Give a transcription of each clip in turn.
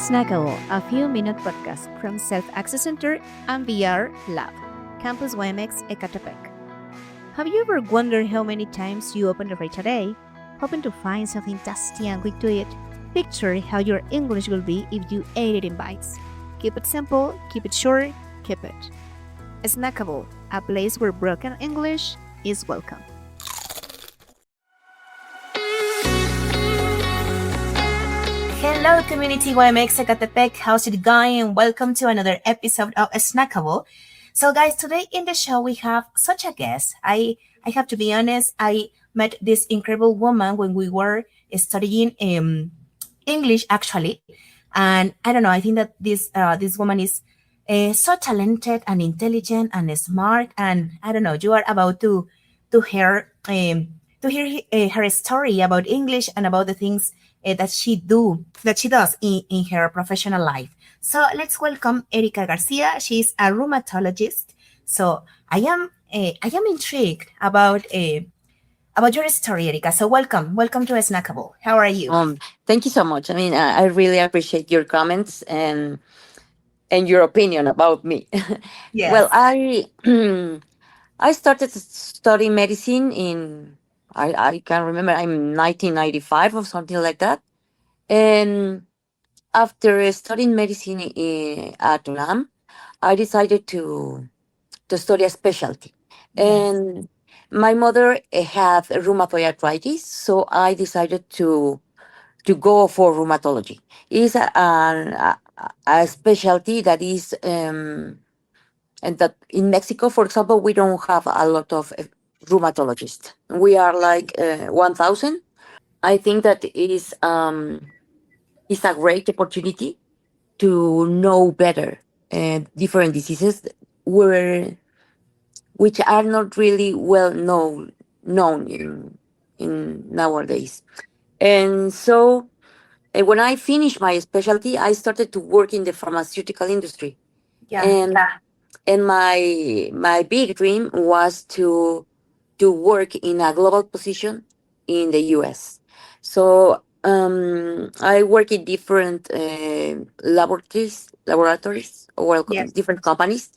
Snackable, a few-minute podcast from Self-Access Center and VR Lab, Campus YMX Ecatepec. Have you ever wondered how many times you open the fridge a day, hoping to find something tasty and quick to eat? Picture how your English will be if you ate it in bites. Keep it simple, keep it short, keep it. Snackable, a place where broken English is welcome. Hello, community YMX Ecatepec. How's it going? Welcome to another episode of Snackable. So, guys, today in the show we have such a guest. I have to be honest. I met this incredible woman when we were studying English, actually, and I don't know. I think that this woman is so talented and intelligent and smart. And I don't know. You are about to hear her story about English and about the things that she does in her professional life. So let's welcome Erica Garcia. She's a rheumatologist. So I am intrigued about your story, Erica. So welcome to Snackable. How are you? Thank you so much. I really appreciate your comments and your opinion about me. Well, Yes. I started studying medicine in I can't remember. I'm 1995 or something like that. And after studying medicine at UNAM, I decided to study a specialty. Yes. And my mother had rheumatoid arthritis, so I decided to go for rheumatology. It's a specialty that is, and that in Mexico, for example, we don't have a lot of rheumatologists. We are like 1,000. I think that is a great opportunity to know better different diseases where which are not really well known in nowadays. And so when I finished my specialty, I started to work in the pharmaceutical industry. Yeah. And and my big dream was to work in a global position in the US. So I work in different laboratories, well, Yes. different companies.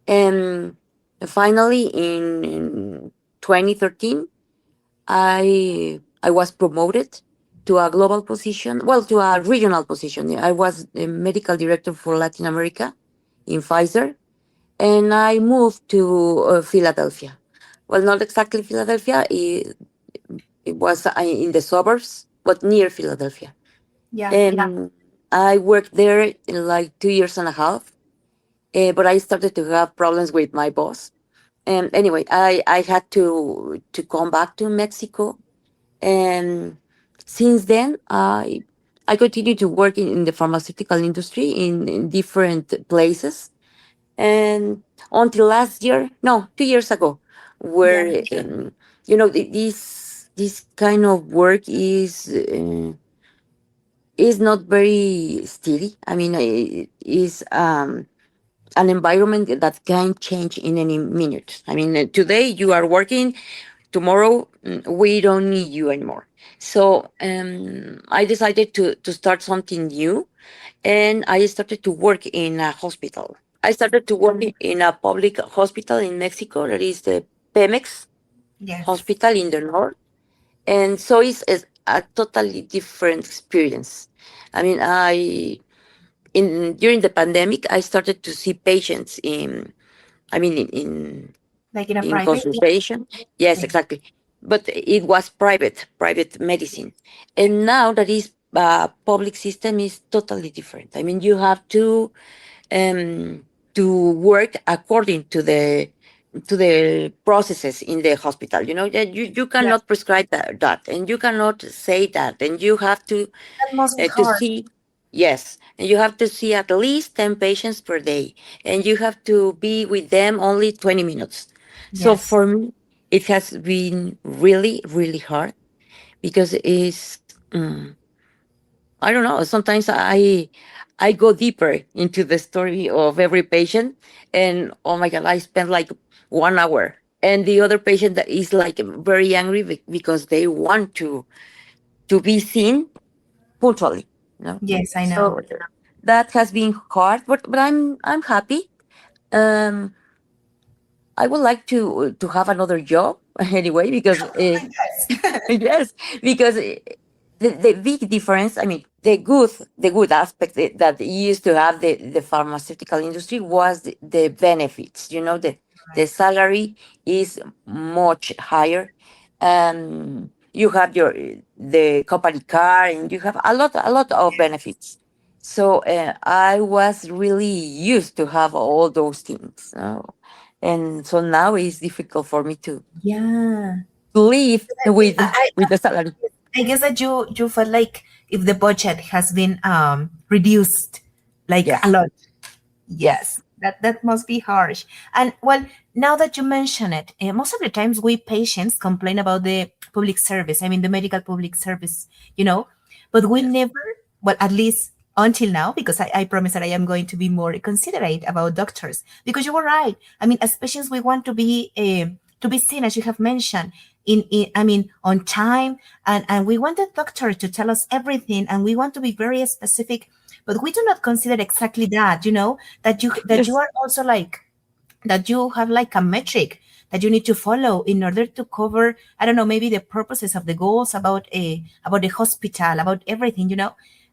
And finally, in 2013, I was promoted to a global position, well, to a regional position. I was the medical director for Latin America in Pfizer, and I moved to Philadelphia. Well, not exactly Philadelphia. It was in the suburbs, but near Philadelphia. Yeah. And I worked there in like 2 years and a half. But I started to have problems with my boss. And anyway, I had to come back to Mexico. And since then, I continue to work in the pharmaceutical industry in different places. And until last year, no, 2 years ago, Yeah. where this kind of work is not very steady. I mean, it is an environment that can change in any minute. I mean, today you are working, tomorrow we don't need you anymore. So I decided to start something new, and I started to work in a hospital. I started to work in a public hospital in Mexico, that is the Pemex Yes. hospital in the north. And so it's a totally different experience. I mean, in during the pandemic, I started to see patients I mean, Like in a in private. consultation. Yes, exactly. But it was private medicine, and now that is public system is totally different. I mean, you have um to work according to the processes in the hospital. You know that you Yes. cannot prescribe that, and you cannot say that, and you have That must be to hard. see. Yes, and you have to see at least 10 patients per day, and you have to be with them only 20 minutes. So Yes. for me, it has been really, really hard because I don't know. Sometimes I go deeper into the story of every patient, and oh my god, I spend like 1 hour, and the other patient that is like very angry because they want to be seen punctually. You know, Yes, I know. so. that has been hard, but I'm happy. Um, I would like to have another job anyway because Yes. yes, because the big difference, I mean, the good aspect that used to have the pharmaceutical industry was the benefits. The Right. salary is much higher. You have the company car, and you have a lot of benefits. So I was really used to have all those things. And so now it's difficult for me Yeah. to live with I, with the salary. I guess that you felt like if the budget has been reduced like a Yes, lot. Yes, yes, that must be harsh. And well, now that you mention it, most of the times we patients complain about the public service. I mean, the medical public service, you know, but we yes, never, well, at least until now, because I promise that I am going to be more considerate about doctors. Because you were right. I mean, as patients, we want to be seen, as you have mentioned, in I mean, on time, and we want the doctor to tell us everything, and we want to be very specific, but we do not consider exactly that, that you yes, are also like that you have like a metric that you need to follow in order to cover, I don't know, maybe the purposes of the goals about the hospital, about everything,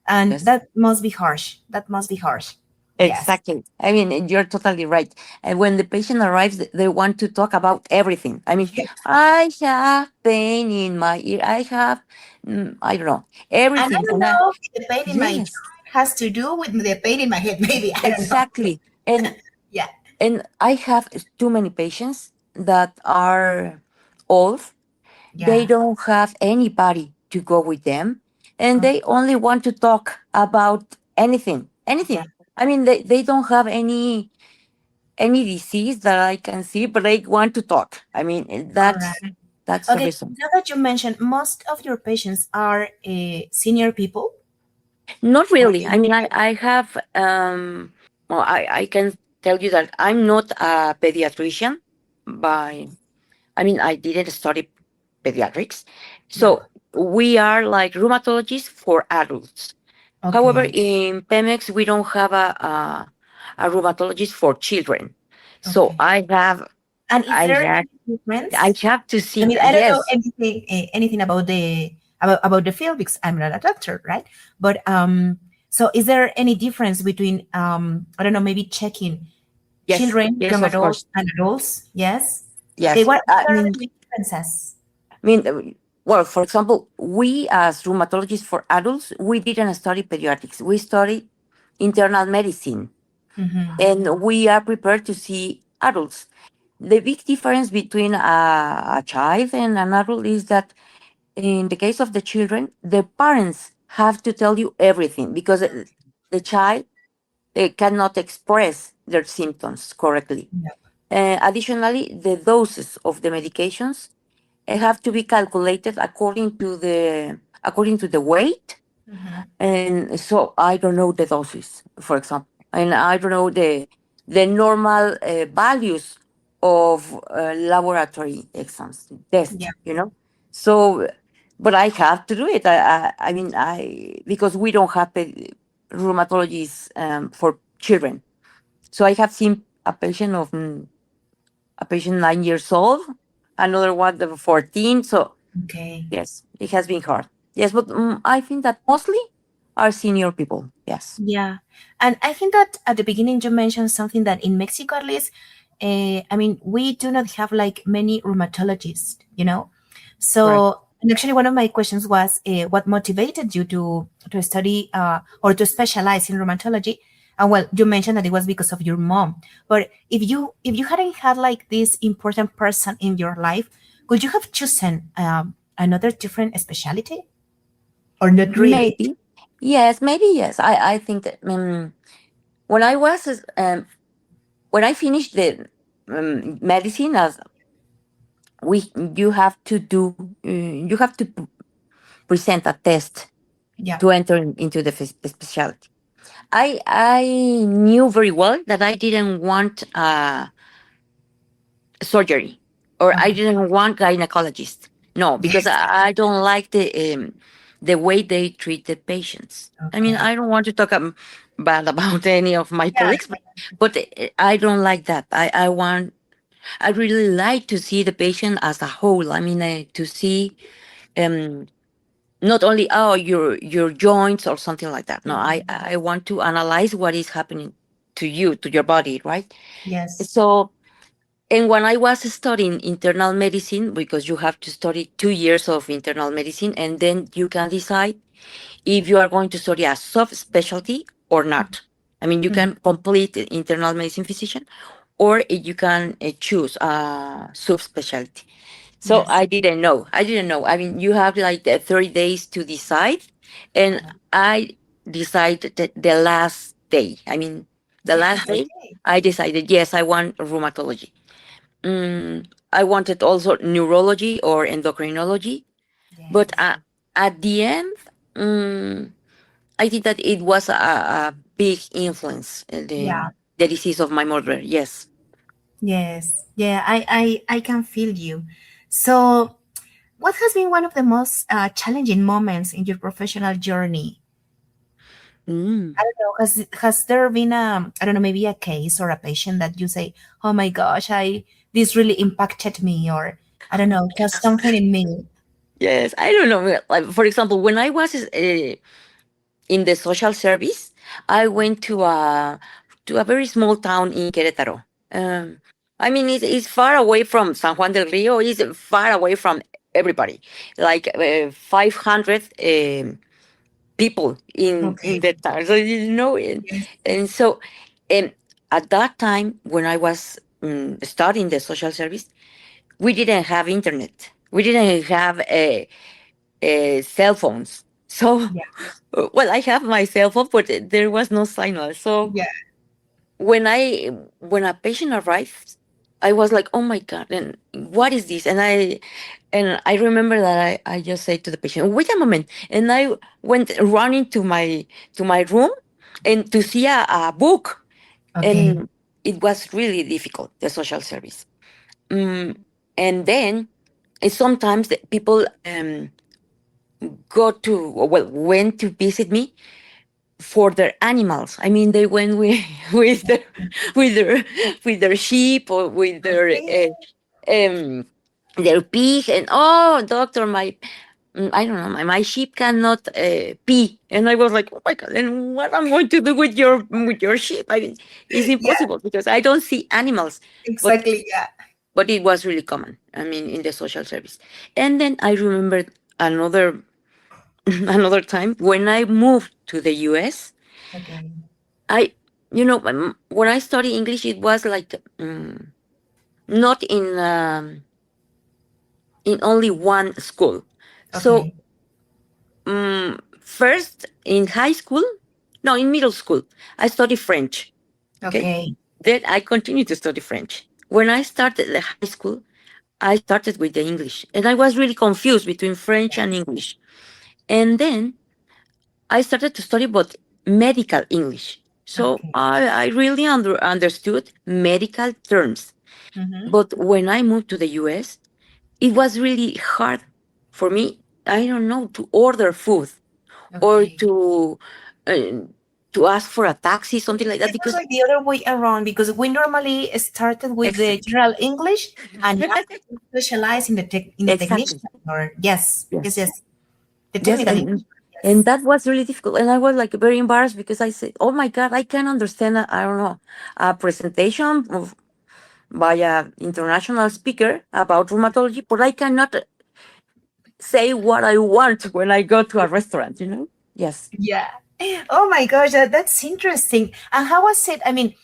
and yes. that must be harsh, that must be harsh. Yes. Exactly. I mean, you're totally right. And when the patient arrives, they want to talk about everything. I mean, I have pain in my ear. I have, I don't know, And I everything. don't And know if the pain in my yes, joint has to do with the pain in my head. Maybe I don't know. exactly. And Yeah, and I have too many patients that are old. They yeah, don't have anybody to go with them, and okay, they only want to talk about anything, yeah. anything. I mean, they don't have any disease that I can see, but they want to talk. I mean, All right. that's the Okay. reason. Now that you mentioned, most of your patients are senior people. Not Or really. I mean, I have well, I can tell you that I'm not a pediatrician by I mean, I didn't study pediatrics. yeah. So we are like rheumatologists for adults. However, Okay. in Pemex, we don't have a rheumatologist for children. So Okay. And is I there had, any I difference? have to I see, mean, I don't know yes, anything about the field because I'm not a doctor, right? But so is there any difference between I don't know, maybe checking yes, children, yes, young of adults, course. and adults? Yes. Okay. Yes. What are the main differences? Well, for example, we as rheumatologists for adults, we didn't study pediatrics. We studied internal medicine, Mm-hmm. and we are prepared to see adults. The big difference between a child and an adult is that in the case of the children, the parents have to tell you everything because the child cannot express their symptoms correctly. Yeah. Additionally, the doses of the medications have to be calculated according to the weight, Mm-hmm. and so I don't know the doses, for example, and I don't know the normal values of laboratory exams Yeah. test. So, but I have to do it. I mean, I because we don't have rheumatologists for children, so I have seen a patient 9 years old, another one of 14. So Okay. yes, it has been hard. Yes, but I think that mostly are senior people. Yes, Yeah. And I think that at the beginning you mentioned something that in Mexico at least, I mean, we do not have like many rheumatologists, correct. So, and actually one of my questions was what motivated you to study or to specialize in rheumatology? And well, you mentioned that it was because of your mom. But if you hadn't had like this important person in your life, could you have chosen another different specialty or not really? Maybe. Yes, maybe yes. I think that when I was when I finished the medicine, as we you have to present a test Yeah. to enter into the specialty. I knew very well that I didn't want surgery, or I Okay. didn't want gynecologist. No, because I don't like the way they treat the patients. I mean, Okay. I don't want to talk bad about any of my Yeah. colleagues, but I don't like that. I really like to see the patient as a whole. I mean, to see um, not only your joints or something like that. No, I want to analyze what is happening to you, to your body, right? Yes. So, and when I was studying internal medicine, because you have to study 2 years of internal medicine, and then you can decide if you are going to study a subspecialty or not. I mean, you Mhm. can complete the internal medicine physician, or you can choose a subspecialty. So Yes. I didn't know. I didn't know. I mean, you have like 30 days to decide, and I decided that the last day. I mean, the last day, Okay. I decided yes, I want rheumatology. I wanted also neurology or endocrinology, but Yes. at the end, um, I think that it was a big influence, Yeah. the disease of my mother. Yes. Yes. Yeah. I can feel you. So, what has been one of the most challenging moments in your professional journey? Mm. I don't know. Has there been I don't know, maybe a case or a patient that you say, oh my gosh, I this really impacted me, or I don't know, just something in me. Yes, I don't know. Like, for example, when I was in the social service, I went to a very small town in Querétaro. Um, I mean, it's far away from San Juan del Rio. It's far away from everybody. Like 500 people in Okay. that town. So Yes. and so and at that time when I was studying the social service, we didn't have internet. We didn't have cell phones. So, Yeah. well, I have my cell phone, but there was no signal. So Yeah. when a patient arrives, I was like, oh my god, and what is this? And I remember that I just said to the patient, wait a moment, and I went running to my room and to see a book, Okay. and it was really difficult, the social service. Mm, and then sometimes the people went to visit me for their animals. I mean, they went with with their with their with their sheep or with Okay. um their pig, and oh, doctor, I don't know, my sheep cannot pee, and I was like, oh my god, and what I'm going to do with your sheep? I mean, it's Yeah. impossible because I don't see animals, but Exactly. Yeah. it was really common. I mean, in the social service, and then I remembered another another time when I moved to the U.S. Okay. I, when I studied English, it was like not in only one school. So Okay. first in high school, no, in middle school, I studied French. Okay, Okay. then I continued to study French. When I started the high school, I started with the English, and I was really confused between French and Yes. English. And then I started to study about medical English. So Okay. I really understood medical terms. Mm-hmm. But when I moved to the US, it was really hard for me, I don't know, to order food or Okay. uh, to ask for a taxi, something like that, It was because like the other way around because we normally started with the exactly, general English and now we specialize in the exactly, technician or yes, yes, yes, yes, the yes, technical English. and Yes. that was really difficult. And I was like very embarrassed because I said, "Oh my God, I can understand. I don't know, a presentation by an international speaker about rheumatology, but I cannot say what I want when I go to a restaurant, you know?" Yes, Yeah. Oh my gosh, that's interesting. And how was it? I mean,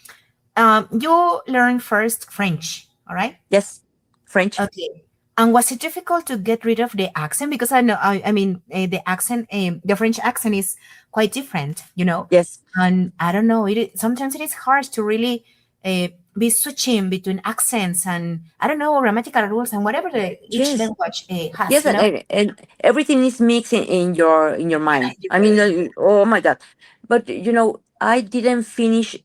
you learned first French, all right? yes, French, Okay. And was it difficult to get rid of the accent? Because I know, I mean, the accent, the French accent is quite different, you know? yes, And I don't know, sometimes it is hard to really be switching between accents and, I don't know, grammatical rules and whatever each yes. language has, Yes, you know? and everything is mixed in your mind. Your I mean, brain. oh my God! But I didn't finish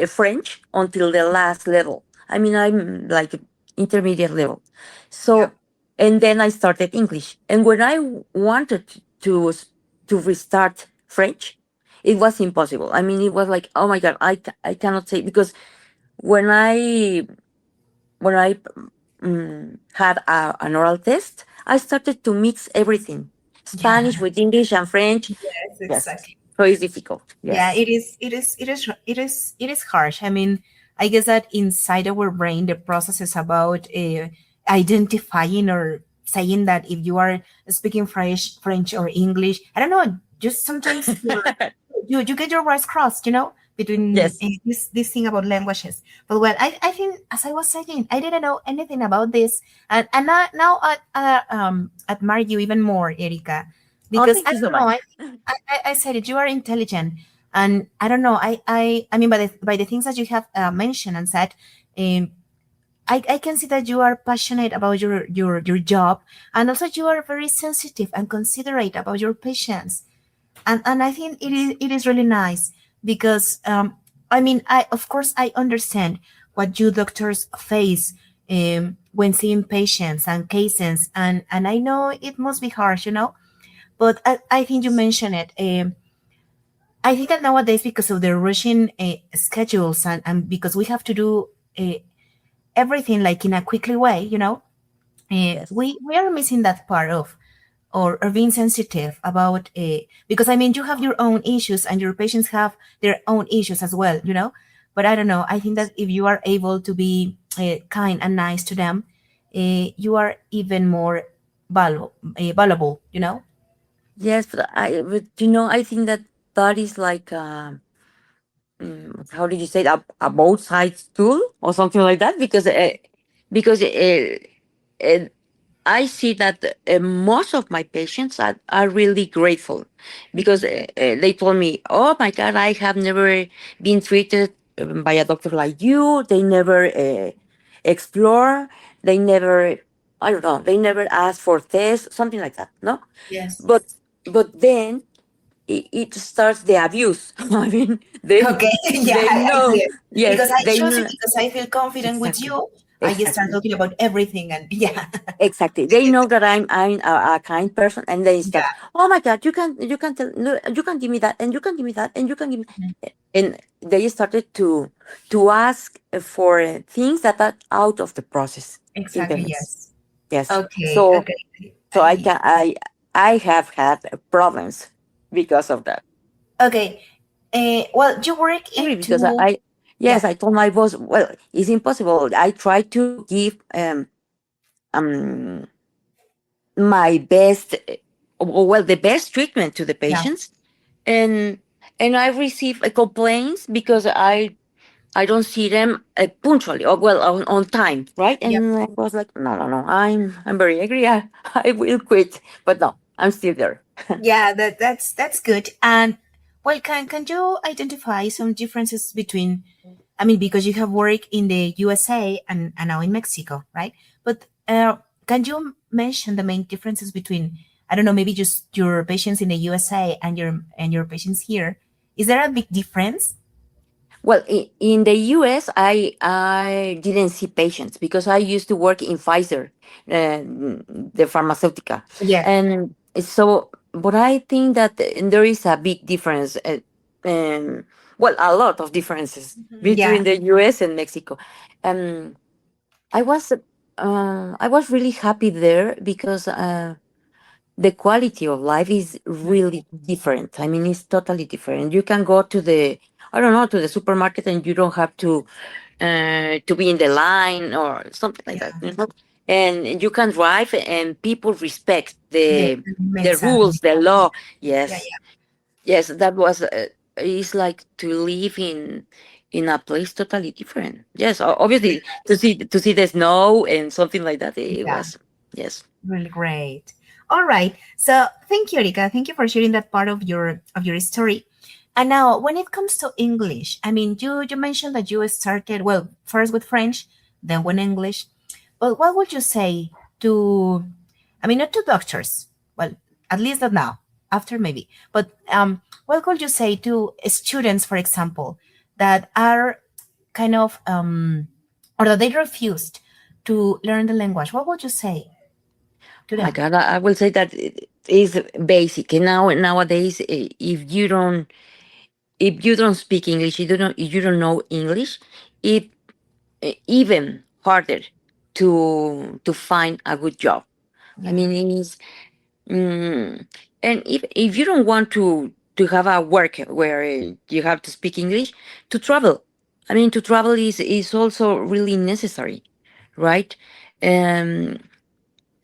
French until the last level. I mean, I'm like intermediate level. Yeah. So, and then I started English. And when I wanted to s- to restart French, it was impossible. I mean, it was like, oh my god, I cannot say, because when I had an oral test, I started to mix everything, Yeah. Spanish with English and French. Yes, Yes, exactly. so it's difficult. Yeah, Yes, it is harsh. I mean, I guess that inside our brain, the process is about identifying or saying that if you are speaking French or English, I don't know, just sometimes you get your wires crossed, between yes. this thing about languages. But well, I think as I was saying, I didn't know anything about this, and now I admire you even more, Erika, Oh, because thank I you so don't know. much. I said it. You are intelligent, and I don't know. I mean, by the things that you have mentioned and said, um, I can see that you are passionate about your job, and also you are very sensitive and considerate about your patients, and I think it is really nice because I mean, I of course I understand what you doctors face when seeing patients and cases, and I know it must be harsh, but I think you mentioned it. I think that nowadays, because of the rushing schedules and because we have to do everything like in a quickly way, Yes. we are missing that part of or being sensitive about because I mean you have your own issues and your patients have their own issues as well, But I don't know. I think that if you are able to be kind and nice to them, you are even more valuable, Yes, but I think that that is like, how did you say it? A both sides tool or something like that, because uh, I see that most of my patients are really grateful, because they told me, "Oh my God, I have never been treated by a doctor like you. They never explore. They never, I don't know. They never ask for tests, something like that. No, Yes. but then it starts the abuse. I mean, they Okay, yeah, they I see know. it. Because Yes, I they choose it know because I feel confident with exactly, you. I just start exactly. talking about everything and yeah. Exactly. They know that I'm a kind person, and they start. Yeah. Oh my God, you can tell, no, you can give me that, and you can give me that, and you can give me, and they started to ask for things that are out of the process in Exactly, payments. yes. Yes. Okay, So okay. so I have had problems because of that. Okay. Well, you work Angry it because to yes, yeah, I told my boss, well, it's impossible. I try to give um my best, well, the best treatment to the yeah, patients, and I receive complaints because I don't see them punctually, or well, on time, right? yeah. And I was like, no, no, no, I'm very angry. I will quit, but no, I'm still there. Yeah, that's good. And well, can you identify some differences between? I mean, because you have worked in the USA and now in Mexico, right? But can you mention the main differences between? I don't know, maybe just your patients in the USA and your patients here. Is there a big difference? Well, in the US, I didn't see patients because I used to work in Pfizer, the pharmaceutical, Yeah. and so. But I think that there is a big difference, well, a lot of differences Mhm. Yeah. between the US and Mexico. Um, I was I was really happy there because the quality of life is really different. I mean, it's totally different. You can go to the, I don't know, to the supermarket, and you don't have to be in the line or something like that, Yeah. And you can drive, and people respect Yeah. the Exactly. rules, the law. Yeah. Yes, Yeah. yes, that was. It's like to live in a place totally different. Yes, obviously to see the snow and something like that. It Yeah. was, yes. Really great. All right. So thank you, Erika. Thank you for sharing that part of your story. And now, when it comes to English, I mean, you mentioned that you started well first with French, then with English. But what would you say to? I mean, not to doctors. Well, at least not now. After maybe. But what would you say to students, for example, that are kind of or that they refused to learn the language? What would you say to Oh my them? God, I will say that. is basic. And nowadays, if you don't speak English, you don't know English, it even harder to find a good job. I Yeah. mean, it's mm, and if you don't want to have a work where you have to speak English, to travel. I mean, to travel is also really necessary, right? Um,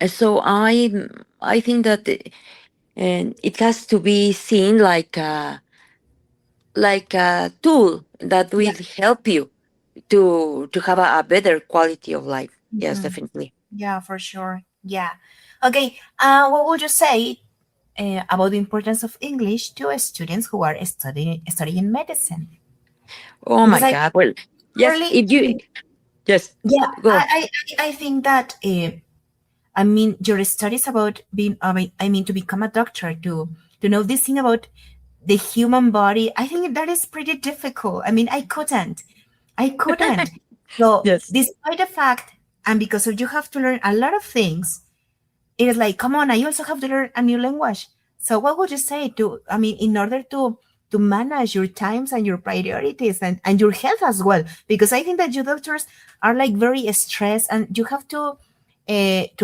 so I think that it has to be seen like a tool that Yeah. will help you to have a better quality of life. Yes, Mhm. definitely. Yeah, for sure. Yeah. Okay. What would you say about the importance of English to students who are studying medicine? Oh Because my I God. Well, yes, really, if you yes, yeah, go on. I think that I mean your studies about being I mean to become a doctor to know this thing about the human body. I think that is pretty difficult. I mean, I couldn't. So Yes. despite the fact, and because of you have to learn a lot of things, it is like, come on, I also have to learn a new language. So what would you say to, I mean, in order to manage your times and your priorities and your health as well? Because I think that you doctors are like very stressed and you have to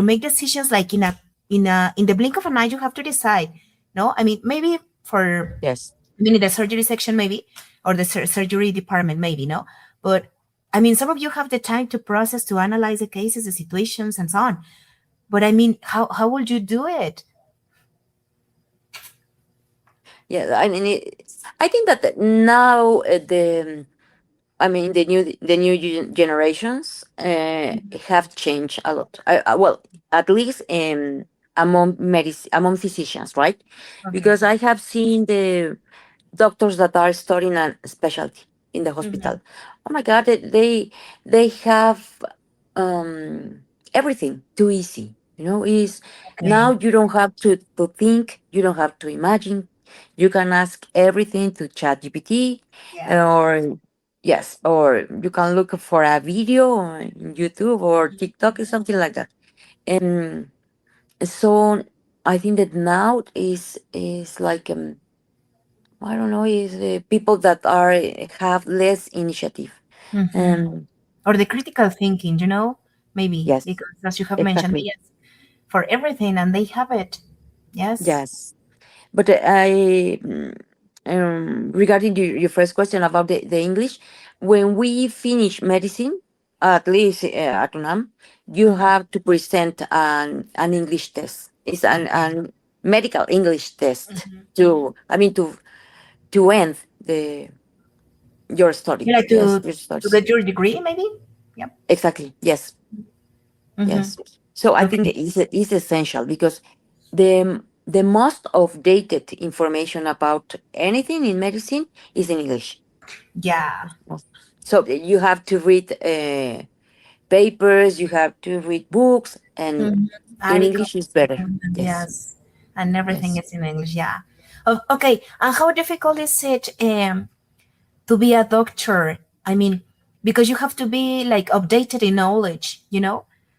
make decisions like in the blink of an eye, you have to decide. No, I mean, maybe for Yes. I mean, in the surgery section, maybe, or the surgery department, maybe, no? But I mean, some of you have the time to process, to analyze the cases, the situations, and so on. But I mean, how would you do it? Yeah, I mean, I think that now I mean, the new generations have changed a lot. Well, at least among physicians, right? Okay. Because I have seen the doctors that are studying a specialty in the Hmm. hospital. Oh my God, they have everything too easy. You know, is Okay. now you don't have to think, you don't have to imagine. You can ask everything to ChatGPT, Yeah. or yes, or you can look for a video on YouTube or TikTok or something like that. And so I think that now is like I don't know, is people that are have less initiative. Hmm. Um, Or the critical thinking, maybe yes, because as you have mentioned, exactly. yes, for everything, and they have it. Yes. Yes, but regarding your first question about the English, when we finish medicine, at least at UNAM, you Hmm. have to present an English test. It's Okay. an medical English test Hmm. I mean, to end the your study. Yeah, like Yes, your to studies. get your degree, maybe. Yep. Exactly. Yes. Hmm. Yes. So I think Okay. that is essential because the most updated information about anything in medicine is in English. Yeah. So you have to read papers, you have to read books, and Hmm. in English is Articles. better. Yes. Yes. And everything Yes. is in English. Yeah. Okay. And how difficult is it? To be a doctor, I mean, because you have to be like updated in knowledge.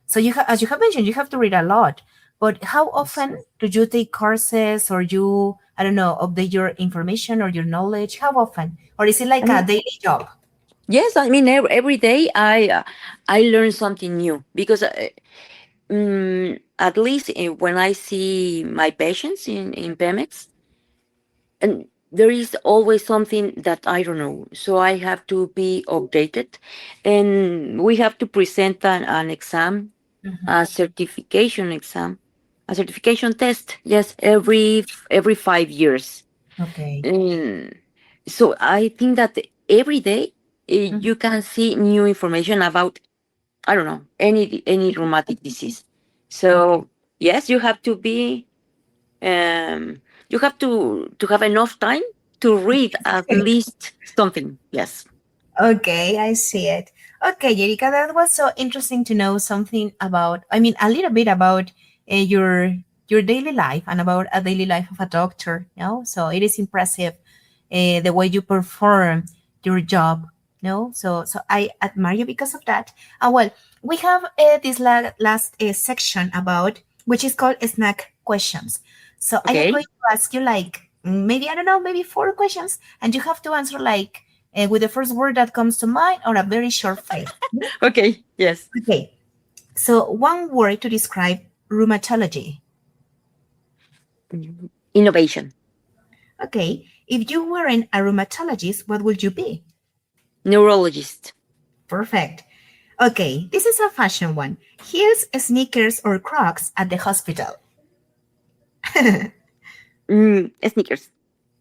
So as you have mentioned, you have to read a lot. But how Yes. often do you take courses or you, I don't know, update your information or your knowledge? How often? Or is it I like a mean, daily job? yes. I mean, every day I learn something new because at least when I see my patients in Pemex, and there is always something that I don't know. So I have to be updated, and we have to present an exam, a Hmm. certification exam, a certification test. Yes, every 5 years. Okay. And so I think that every day Mhm. you can see new information about, I don't know, any rheumatic disease. Okay. So yes, you have to have enough time to read at least something. Yes. Okay, I see it. Okay, Erika, that was so interesting to know something about, I mean, a little bit about your daily life and about a daily life of a doctor. So it is impressive the way you perform your job. So I admire you because of that. And well, we have this last section about which is called snack questions. So I am going Okay. to ask you like maybe I don't know, maybe four questions, and you have to answer like with the first word that comes to mind or a very short phrase. Okay. Yes. Okay. So one word to describe rheumatology. Innovation. Okay. If you weren't a rheumatologist, what would you be? Neurologist. Perfect. Okay, this is a fashion one. Heels, sneakers, or Crocs at the hospital. Sneakers.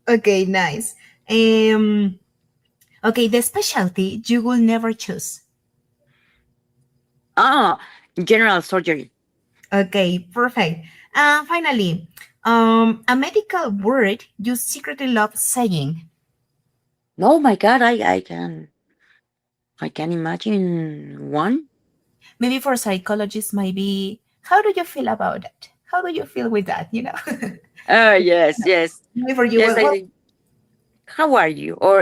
Okay, nice. Um, okay, the specialty you will never choose. Ah, general surgery. Okay, perfect. Finally, a medical word you secretly love saying. Oh my God, I can imagine one. Maybe for psychologists, maybe how do you feel about that? How do you feel with that? Yes, yes, Maybe for you, yes. well, How are you? Or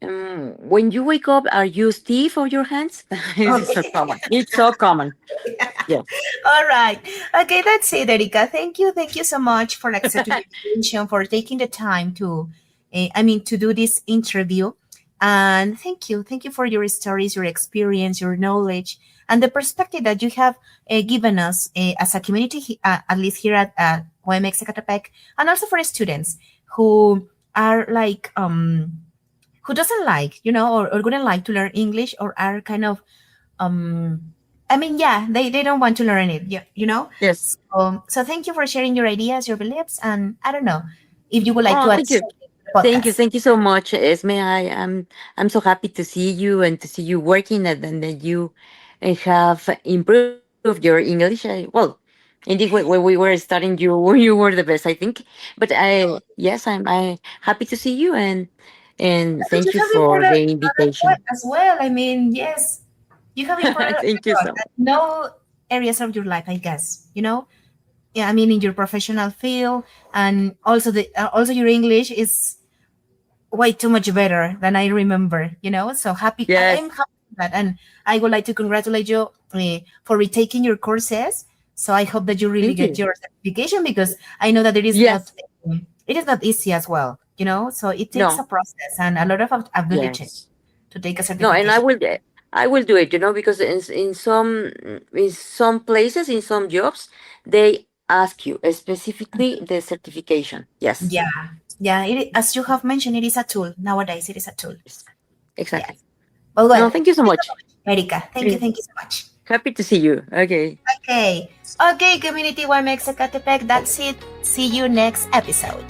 when you wake up, are you stiff of your hands? This is so okay. common. It's so common. Yes. All right. Okay, that's it, Erika. Thank you. Thank you so much for accepting the invitation, for taking the time to, to do this interview. And thank you. Thank you for your stories, your experience, your knowledge, and the perspective that you have given us as a community, at least here at YMX Ecatepec, and also for students who are like, who doesn't like, or wouldn't like to learn English or are kind of um yeah, they don't want to learn it, Yes. so thank you for sharing your ideas, your beliefs, and I don't know if you would like to Oh, add thank you. something to the podcast. Thank you so much, Esme. I'm so happy to see you and to see you working and that you have improved your English. Indeed, when we were studying, you were the best, I think. But yes, I happy to see you and But thank you you have for improved the a lot invitation. as well. Yes, you have improved a Thank you lot so much. in all areas of your life, I guess. Yeah, in your professional field, and also the also your English is way too much better than I remember, So happy, I'm Yes, happy with that. And I would like to congratulate you for retaking your courses. So I hope that you really thank get you. your certification because I know that Yes, it is not easy as well, So it takes a no, process and a lot of ability yes. to take a No, and certification. I will do it, because in some places, in some jobs, they ask you specifically the certification. Yes. Yeah. Yeah. As you have mentioned, it is a tool. Nowadays, it is a tool. Yes. Yes. Exactly. Well, No, thank you so thank you so much. much, Erika. Thank you. Mm. Thank you so much. Happy to see you. Okay. Okay. Okay, Community YMX Ecatepec, that's it. See you next episode.